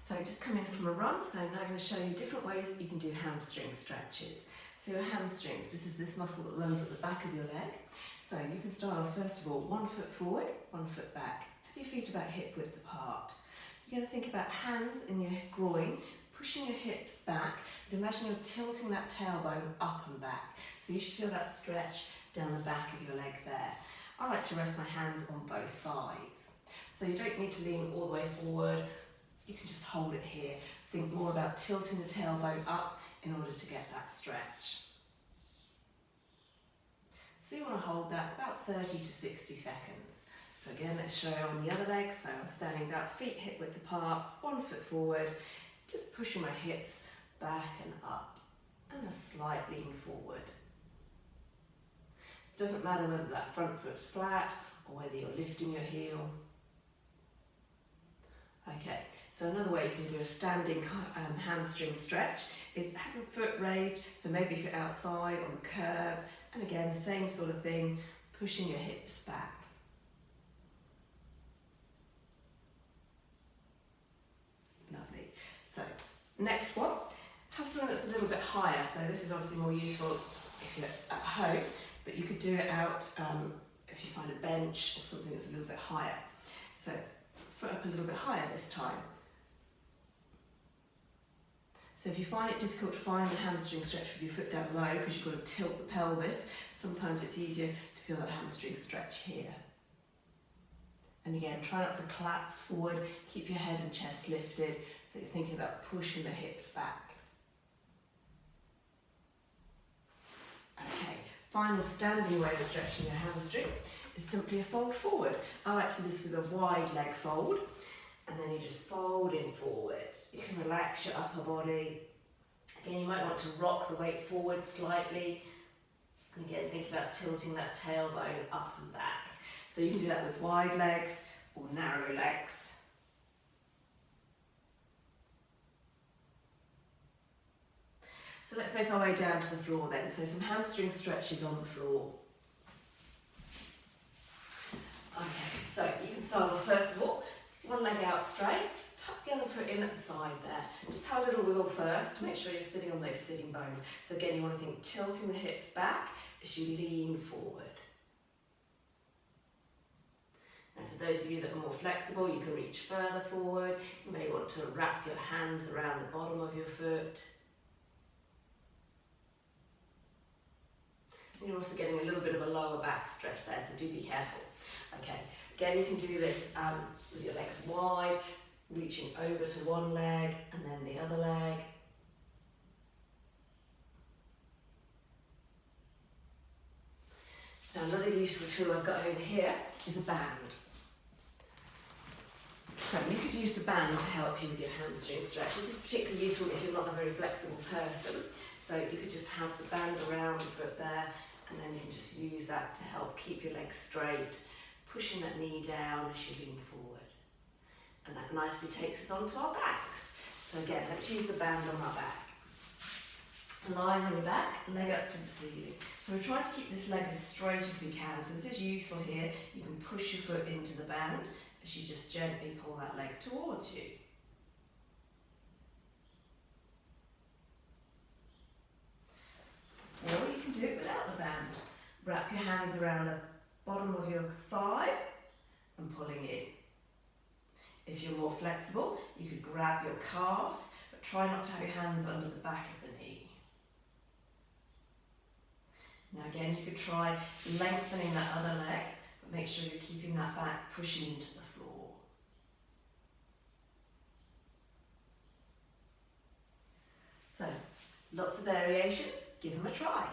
So just come in from a run, so now I'm going to show you different ways that you can do hamstring stretches. So your hamstrings, this is this muscle that runs at the back of your leg. So you can start off first of all, 1 foot forward, 1 foot back. Have your feet about hip width apart. You're going to think about hands in your groin, pushing your hips back, but imagine you're tilting that tailbone up and back. So you should feel that stretch down the back of your leg there. I like to rest my hands on both thighs. So you don't need to lean all the way forward. You can just hold it here. Think more about tilting the tailbone up in order to get that stretch. So you want to hold that about 30 to 60 seconds. So again, let's show you on the other leg. So I'm standing about feet hip width apart, 1 foot forward, just pushing my hips back and up, and a slight lean forward. It doesn't matter whether that front foot's flat or whether you're lifting your heel. Okay, so another way you can do a standing hamstring stretch is have your foot raised, so maybe if you're outside on the curb, and again, same sort of thing, pushing your hips back. Lovely. So, next one, have something that's a little bit higher, so this is obviously more useful if you're at home, but you could do it out if you find a bench or something that's a little bit higher. So, foot up a little bit higher this time. So if you find it difficult to find the hamstring stretch with your foot down low because you've got to tilt the pelvis, sometimes it's easier to feel that hamstring stretch here. And again, try not to collapse forward, keep your head and chest lifted so you're thinking about pushing the hips back. Okay, final standing way of stretching your hamstrings is simply a fold forward. I like to do this with a wide leg fold, and then you just fold in forwards. You can relax your upper body. Again, you might want to rock the weight forward slightly, and again, think about tilting that tailbone up and back. So you can do that with wide legs or narrow legs. So let's make our way down to the floor then. So some hamstring stretches on the floor. Okay, so you can start off first of all, one leg out straight, tuck the other foot in at the side there. Just have a little wiggle first to make sure you're sitting on those sitting bones. So again, you want to think tilting the hips back as you lean forward. Now for those of you that are more flexible, you can reach further forward. You may want to wrap your hands around the bottom of your foot. And you're also getting a little bit of a lower back stretch there, so do be careful. Okay, again, you can do this with your legs wide, reaching over to one leg and then the other leg. Now another useful tool I've got over here is a band. So you could use the band to help you with your hamstring stretch. This is particularly useful if you're not a very flexible person. So you could just have the band around the foot there, and then you can just use that to help keep your legs straight, pushing that knee down as you lean forward. And that nicely takes us onto our backs. So again, let's use the band on our back. Lying on your back, leg up to the ceiling. So we're trying to keep this leg as straight as we can. So this is useful here. You can push your foot into the band as you just gently pull that leg towards you. Or you can do it without the band. Wrap your hands around the bottom of your thigh and pulling in. If you're more flexible, you could grab your calf, but try not to have your hands under the back of the knee. Now again, you could try lengthening that other leg, but make sure you're keeping that back pushing into the floor. So, lots of variations, give them a try.